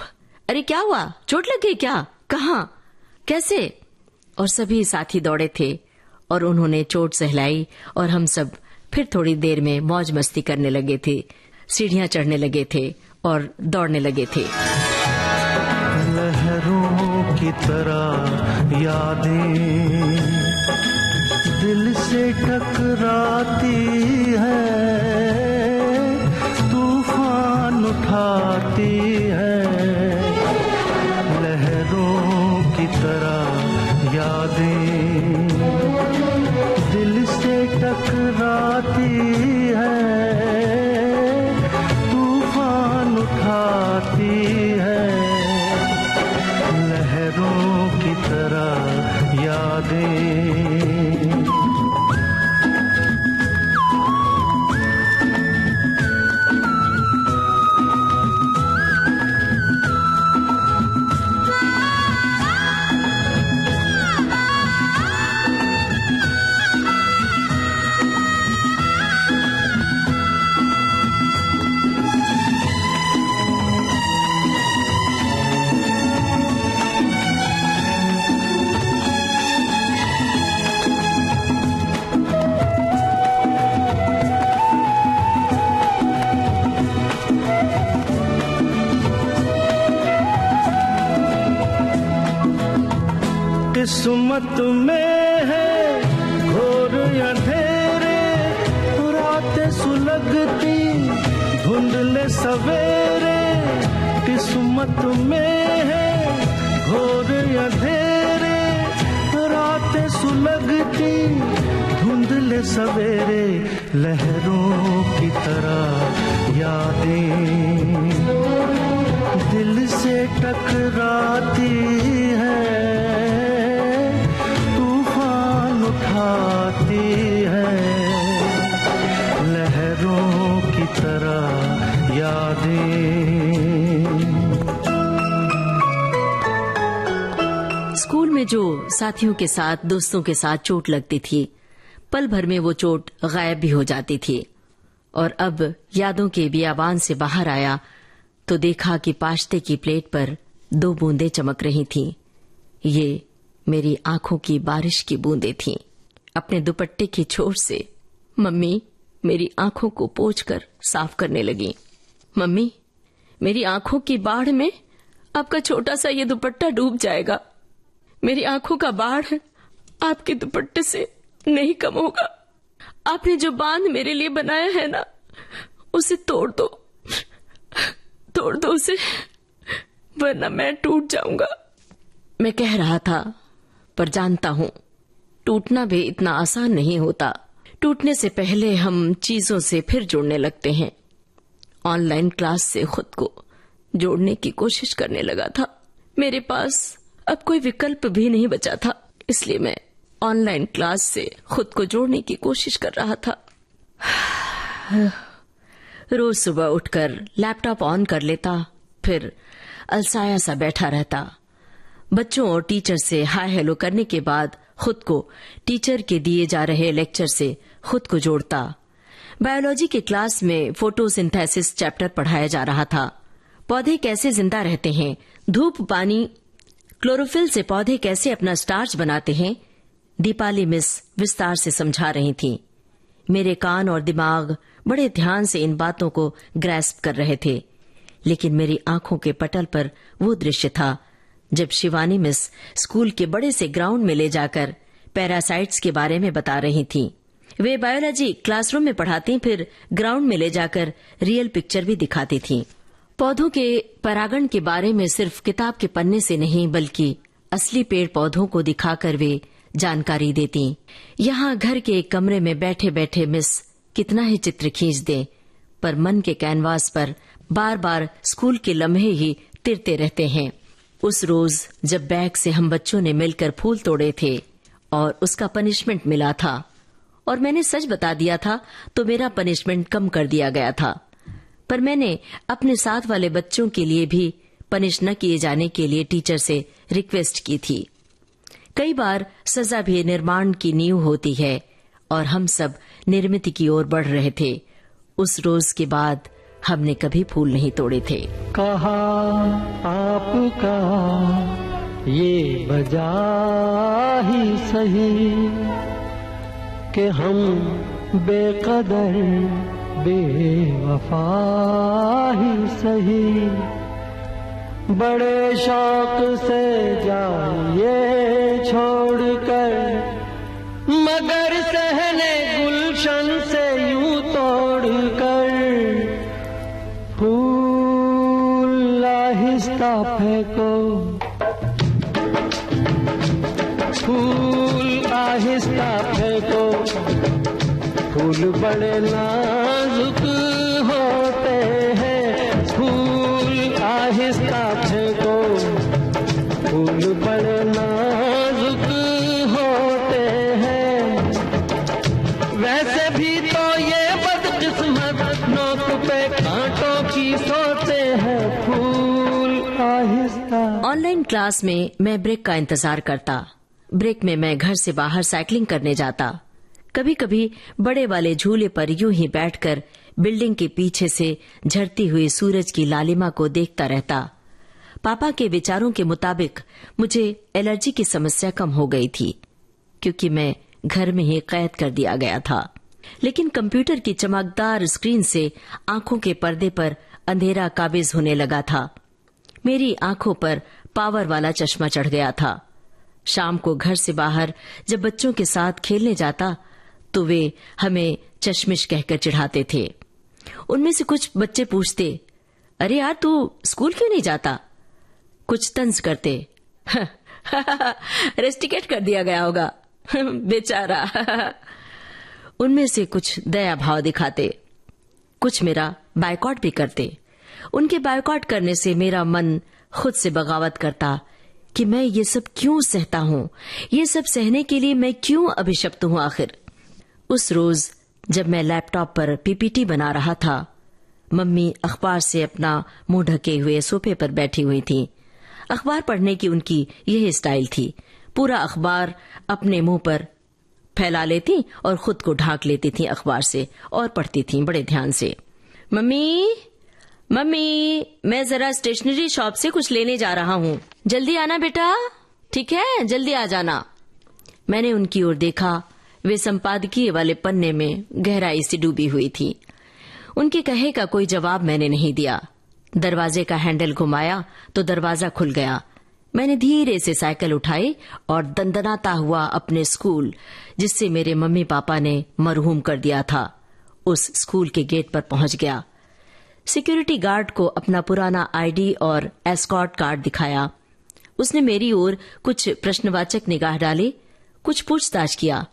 अरे क्या हुआ? चोट लग गई क्या? कहाँ? कैसे? और सभी साथी दौड़े थे और उन्होंने चोट सहलाई और हम सब फिर थोड़ी देर में मौज मस्ती करने लगे थे, सीढ़ियां चढ़ने लगे थे और दौड़ने लगे थे। लहरों की तरह यादें दिल से टकराती है, तूफान उठाती है। लहरों की तरह यादें दिल से टकराती है, तूफान उठाती है, लहरों की तरह यादें। किस्मत में है घोर अंधेरे, रातें सुलगती धुंधले सवेरे। किस्मत में है घोर अंधेरे, रातें सुलगती धुंधले सवेरे, लहरों की तरह यादें दिल से टकराती है, उठाती है, लहरों की तरह यादें। स्कूल में जो साथियों के साथ, दोस्तों के साथ चोट लगती थी, पल भर में वो चोट गायब भी हो जाती थी। और अब यादों के बियाबान से बाहर आया तो देखा कि पाश्ते की प्लेट पर 2 बूंदें चमक रही थीं। ये मेरी आंखों की बारिश की बूंदें थीं। अपने दुपट्टे की छोर से मम्मी मेरी आंखों को पोंछकर साफ करने लगी। मम्मी, मेरी आंखों की बाढ़ में आपका छोटा सा ये दुपट्टा डूब जाएगा। मेरी आंखों का बाढ़ आपके दुपट्टे से नहीं कम होगा। आपने जो बांध मेरे लिए बनाया है ना, उसे तोड़ दो, तोड़ दो उसे, वरना मैं टूट जाऊंगा। मैं कह रहा था, पर जानता हूं टूटना भी इतना आसान नहीं होता। टूटने से पहले हम चीजों से फिर जुड़ने लगते हैं। ऑनलाइन क्लास से खुद को जोड़ने की कोशिश करने लगा था। मेरे पास अब कोई विकल्प भी नहीं बचा था, इसलिए मैं ऑनलाइन क्लास से खुद को जोड़ने की कोशिश कर रहा था। रोज सुबह उठकर लैपटॉप ऑन कर लेता, फिर अलसाया सा बैठा रहता। बच्चों और टीचर से हाय हेलो करने के बाद खुद को टीचर के दिए जा रहे लेक्चर से खुद को जोड़ता। बायोलॉजी की क्लास में फोटोसिंथेसिस चैप्टर पढ़ाया जा रहा था। पौधे कैसे जिंदा रहते हैं, धूप, पानी, क्लोरोफिल से पौधे कैसे अपना स्टार्च बनाते हैं, दीपाली मिस विस्तार से समझा रही थीं। मेरे कान और दिमाग बड़े ध्यान से इन बातों को ग्रैस्प कर रहे थे, लेकिन मेरी आंखों के पटल पर वो दृश्य था जब शिवानी मिस स्कूल के बड़े से ग्राउंड में ले जाकर पैरासाइट्स के बारे में बता रही थीं। वे बायोलॉजी क्लासरूम में पढ़ाती, फिर ग्राउंड में ले जाकर रियल पिक्चर भी दिखाती थीं। पौधों के परागण के बारे में सिर्फ किताब के पन्ने से नहीं, बल्कि असली पेड़ पौधों को दिखाकर वे जानकारी देती। यहाँ घर के एक कमरे में बैठे बैठे मिस कितना ही चित्र खींच दें, पर मन के कैनवास पर बार बार स्कूल के लम्हे ही तिरते रहते हैं। उस रोज जब बैग से हम बच्चों ने मिलकर फूल तोड़े थे और उसका पनिशमेंट मिला था और मैंने सच बता दिया था, तो मेरा पनिशमेंट कम कर दिया गया था। पर मैंने अपने साथ वाले बच्चों के लिए भी पनिश न किए जाने के लिए टीचर से रिक्वेस्ट की थी। कई बार सजा भी निर्माण की नींव होती है और हम सब निर्मित की ओर बढ़ रहे थे। उस रोज के बाद हमने कभी फूल नहीं तोड़े थे। कहा आपका ये वजह ही सही कि हम बेकदर बेवफा ही सही, बड़े शौक से जाइए छोड़कर, मगर सहने गुलशन से यूं तोड़कर, फूल आहिस्ता फेंको, फूल आहिस्ता फेंको, फूल बड़े नाजुक होते हैं, फूल आहिस्ता फेंको, फूल बड़े नाजुक होते हैं। वैसे भी तो ये बदकिस्मत नोक पे कांटों की सोते हैं, फूल आहिस्ता। ऑनलाइन क्लास में मैं ब्रेक का इंतजार करता। ब्रेक में मैं घर से बाहर साइकिलिंग करने जाता। कभी कभी बड़े वाले झूले पर यूं ही बैठकर बिल्डिंग के पीछे से झड़ती हुई सूरज की लालिमा को देखता रहता। पापा के विचारों के मुताबिक मुझे एलर्जी की समस्या कम हो गई थी, क्योंकि मैं घर में ही कैद कर दिया गया था। लेकिन कंप्यूटर की चमकदार स्क्रीन से आंखों के पर्दे पर अंधेरा काबिज होने लगा था। मेरी आंखों पर पावर वाला चश्मा चढ़ गया था। शाम को घर से बाहर जब बच्चों के साथ खेलने जाता तो वे हमें चश्मिश कहकर चिढ़ाते थे। उनमें से कुछ बच्चे पूछते, अरे यार तू स्कूल क्यों नहीं जाता? कुछ तंज करते, रेस्टिकेट कर दिया गया होगा बेचारा। उनमें से कुछ दया भाव दिखाते, कुछ मेरा बायकॉट भी करते। उनके बायकॉट करने से मेरा मन खुद से बगावत करता कि मैं ये सब क्यों सहता हूँ, ये सब सहने के लिए मैं क्यों अभिशप्त हूँ आखिर। उस रोज जब मैं लैपटॉप पर पीपीटी बना रहा था, मम्मी अखबार से अपना मुंह ढके हुए सोफे पर बैठी हुई थीं। अखबार पढ़ने की उनकी यही स्टाइल थी। पूरा अखबार अपने मुंह पर फैला लेती और खुद को ढांक लेती थीं अखबार से और पढ़ती थीं बड़े ध्यान से। मम्मी मम्मी, मैं जरा स्टेशनरी शॉप से कुछ लेने जा रहा हूँ, जल्दी आना बेटा। ठीक है, जल्दी आ जाना। मैंने उनकी ओर देखा। वे संपादकीय वाले पन्ने में गहराई से डूबी हुई थी। उनके कहे का कोई जवाब मैंने नहीं दिया। दरवाजे का हैंडल घुमाया तो दरवाजा खुल गया। मैंने धीरे से साइकिल उठाई और दंदनाता हुआ अपने स्कूल, जिससे मेरे मम्मी पापा ने मरहूम कर दिया था, उस स्कूल के गेट पर पहुंच गया। सिक्योरिटी गार्ड को अपना पुराना आईडी और एस्कॉर्ट कार्ड दिखाया। उसने मेरी ओर कुछ प्रश्नवाचक निगाह डाली, कुछ पूछताछ किया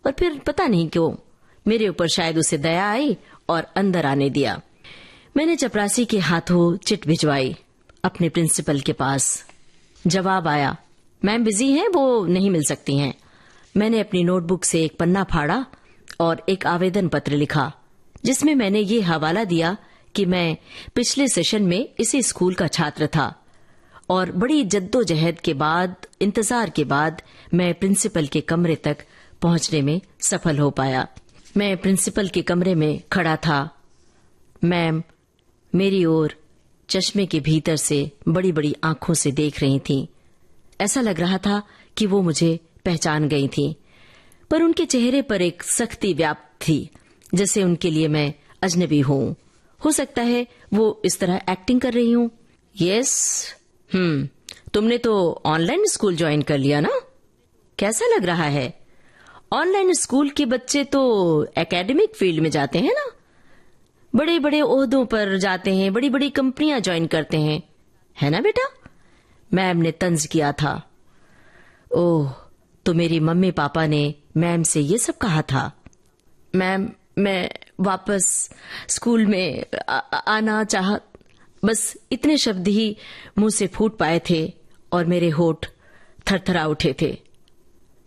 और फिर पता नहीं क्यों मेरे ऊपर शायद उसे दया आई और अंदर आने दिया। मैंने चपरासी के हाथों चिट भिजवाई अपने प्रिंसिपल के पास। जवाब आया, मैम बिजी हैं, वो नहीं मिल सकती हैं। मैंने अपनी नोटबुक से एक पन्ना फाड़ा और एक आवेदन पत्र लिखा, जिसमें मैंने ये हवाला दिया कि मैं पिछले सेशन में इसी स्कूल का छात्र था और बड़ी जद्दोजहद के बाद, इंतजार के बाद मैं प्रिंसिपल के कमरे तक पहुंचने में सफल हो पाया। मैं प्रिंसिपल के कमरे में खड़ा था। मैम मेरी ओर चश्मे के भीतर से बड़ी बड़ी आंखों से देख रही थीं। ऐसा लग रहा था कि वो मुझे पहचान गई थीं, पर उनके चेहरे पर एक सख्ती व्याप्त थी, जैसे उनके लिए मैं अजनबी हूं। हो सकता है वो इस तरह एक्टिंग कर रही हूं। यस, तुमने तो ऑनलाइन स्कूल ज्वाइन कर लिया ना? कैसा लग रहा है? ऑनलाइन स्कूल के बच्चे तो एकेडमिक फील्ड में जाते हैं ना, बड़े बड़े ओहदों पर जाते हैं, बड़ी बड़ी कंपनियां ज्वाइन करते हैं, है ना बेटा? मैम ने तंज किया था। ओह, तो मेरी मम्मी पापा ने मैम से ये सब कहा था। मैम मैं वापस स्कूल में आना चाहा, बस इतने शब्द ही मुंह से फूट पाए थे और मेरे होठ थरथरा उठे थे।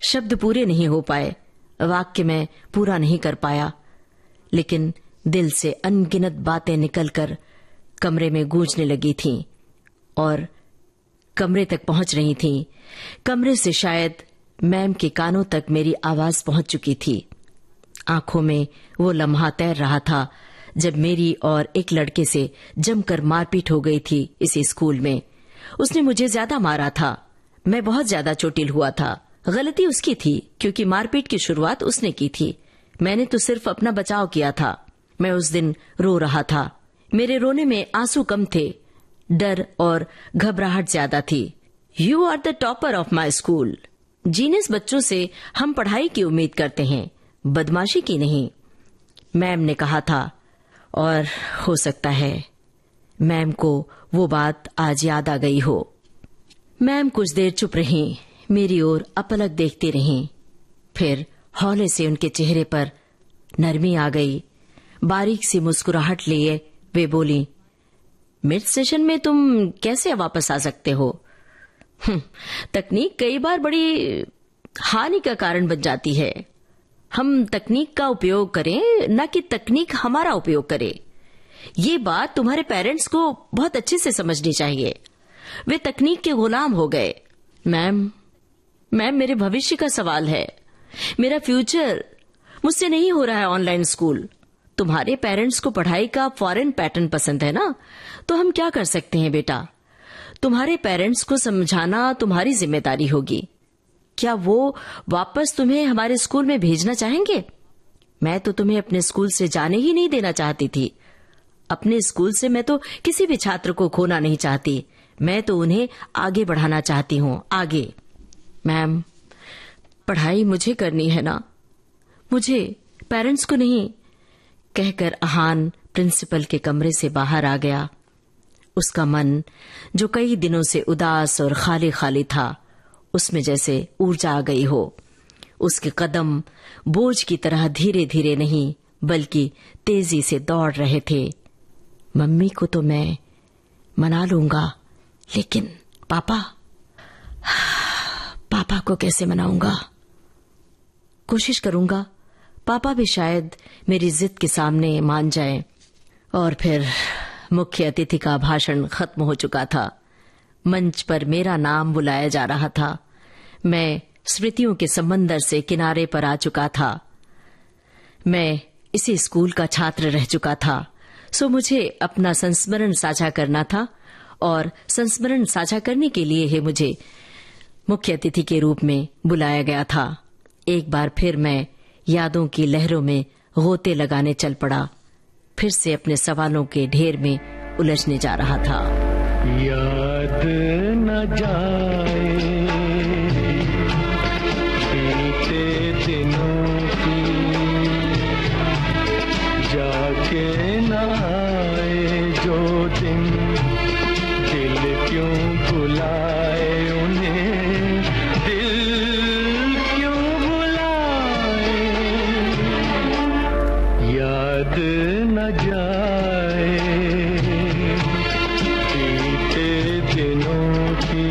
शब्द पूरे नहीं हो पाए, वाक्य मैं पूरा नहीं कर पाया, लेकिन दिल से अनगिनत बातें निकलकर कमरे में गूंजने लगी थीं और कमरे तक पहुंच रही थीं। कमरे से शायद मैम के कानों तक मेरी आवाज पहुंच चुकी थी। आंखों में वो लम्हा तैर रहा था जब मेरी और एक लड़के से जमकर मारपीट हो गई थी इसी स्कूल में। उसने मुझे ज्यादा मारा था, मैं बहुत ज्यादा चोटिल हुआ था। गलती उसकी थी क्योंकि मारपीट की शुरुआत उसने की थी, मैंने तो सिर्फ अपना बचाव किया था। मैं उस दिन रो रहा था। मेरे रोने में आंसू कम थे, डर और घबराहट ज्यादा थी। You are the topper of my school. Genius बच्चों से हम पढ़ाई की उम्मीद करते हैं, बदमाशी की नहीं, मैम ने कहा था। और हो सकता है मैम को वो बात आज याद आ गई हो। मैम कुछ देर चुप रहीं, मेरी ओर अपलक देखती रहीं, फिर हौले से उनके चेहरे पर नरमी आ गई। बारीक सी मुस्कुराहट लिए वे बोली, मिड सेशन में तुम कैसे वापस आ सकते हो? तकनीक कई बार बड़ी हानि का कारण बन जाती है। हम तकनीक का उपयोग करें, न कि तकनीक हमारा उपयोग करे। ये बात तुम्हारे पेरेंट्स को बहुत अच्छे से समझनी चाहिए। वे तकनीक के गुलाम हो गए। मैम मेरे भविष्य का सवाल है, मेरा फ्यूचर। मुझसे नहीं हो रहा है ऑनलाइन स्कूल। तुम्हारे पेरेंट्स को पढ़ाई का फॉरेन पैटर्न पसंद है ना, तो हम क्या कर सकते हैं बेटा? तुम्हारे पेरेंट्स को समझाना तुम्हारी जिम्मेदारी होगी। क्या वो वापस तुम्हें हमारे स्कूल में भेजना चाहेंगे? मैं तो तुम्हें अपने स्कूल से जाने ही नहीं देना चाहती थी। अपने स्कूल से मैं तो किसी भी छात्र को खोना नहीं चाहती। मैं तो उन्हें आगे बढ़ाना चाहती हूँ, आगे। मैम, पढ़ाई मुझे करनी है ना, मुझे, पेरेंट्स को नहीं, कहकर अहान प्रिंसिपल के कमरे से बाहर आ गया। उसका मन, जो कई दिनों से उदास और खाली खाली था, उसमें जैसे ऊर्जा आ गई हो। उसके कदम बोझ की तरह धीरे धीरे नहीं बल्कि तेजी से दौड़ रहे थे। मम्मी को तो मैं मना लूंगा, लेकिन पापा को कैसे मनाऊंगा? कोशिश करूंगा, पापा भी शायद मेरी जिद के सामने मान जाएं। और फिर मुख्य अतिथि का भाषण खत्म हो चुका था। मंच पर मेरा नाम बुलाया जा रहा था। मैं स्मृतियों के समंदर से किनारे पर आ चुका था। मैं इसी स्कूल का छात्र रह चुका था, सो मुझे अपना संस्मरण साझा करना था, और संस्मरण साझा करने के लिए ही मुझे मुख्य अतिथि के रूप में बुलाया गया था। एक बार फिर मैं यादों की लहरों में गोते लगाने चल पड़ा, फिर से अपने सवालों के ढेर में उलझने जा रहा था। याद न जाए बीते दिनों की, जाके न आए जो दिन, दिल क्यों बुलाए उन्हें, दिल क्यों बुलाए। याद न जाए बीते दिनों की,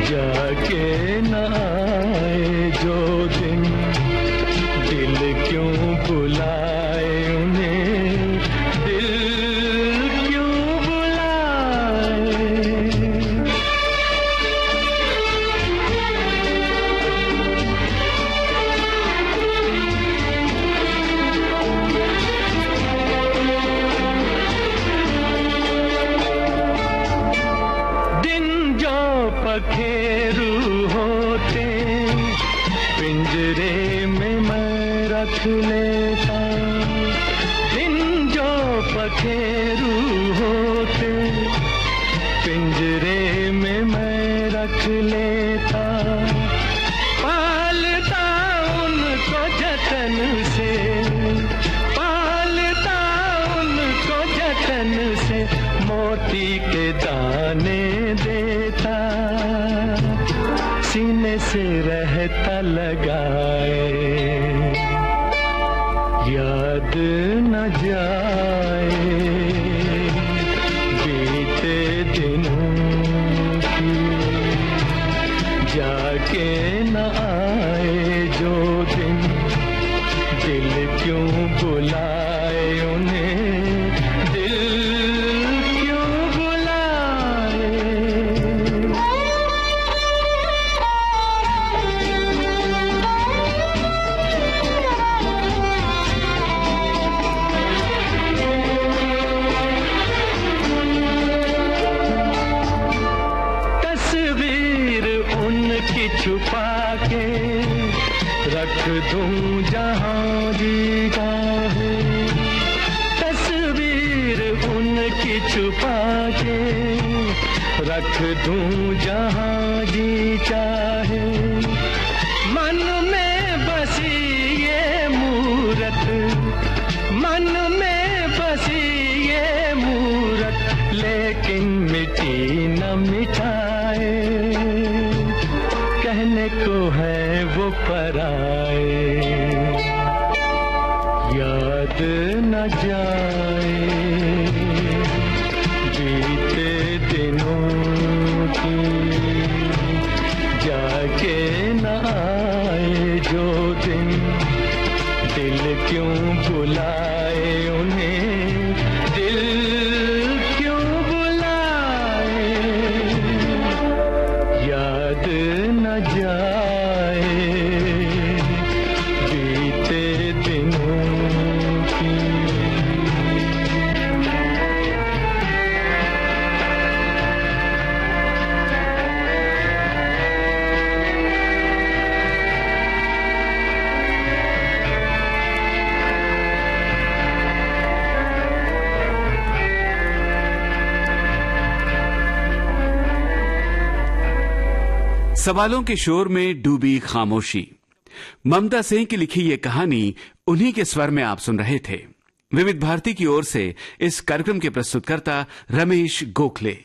जाके न आए जो दिन, दिल क्यों बुलाए उन्हें, दिल क्यों बुलाए। दिन जो पखेरू होते, पिंजरे में मैं रख लेता। दिन जो पखेरू होते, पिंजरे में मैं रख लेता। पालता उनको जतन से, पालता उनको जतन से, मोती के दाने देता। सीने से रहता लगाए, याद न जाए बीते दिनों की, जाके न आए जो दिन, दिल क्यों बुलाए उन्हें, दिल क्यों बुलाए। तस्वीर उनकी छुपा के रख दूं जहां जी चाहे। तस्वीर उनकी छुपा के रख दूं जहां जी चाहे। मन में बसी ये मूरत, मन में बसी ये मूरत, लेकिन मिटी न मिटाए। कहने को है वो पराए, न जाए बीते दिनों की, जाके न आए जो दिन, दिल क्यों बुलाए उन्हें, दिल क्यों बुलाए, याद न जाए बीते दिनों की। सवालों के शोर में डूबी खामोशी, ममता सिंह की लिखी ये कहानी उन्हीं के स्वर में आप सुन रहे थे। विविध भारती की ओर से इस कार्यक्रम के प्रस्तुतकर्ता रमेश गोखले।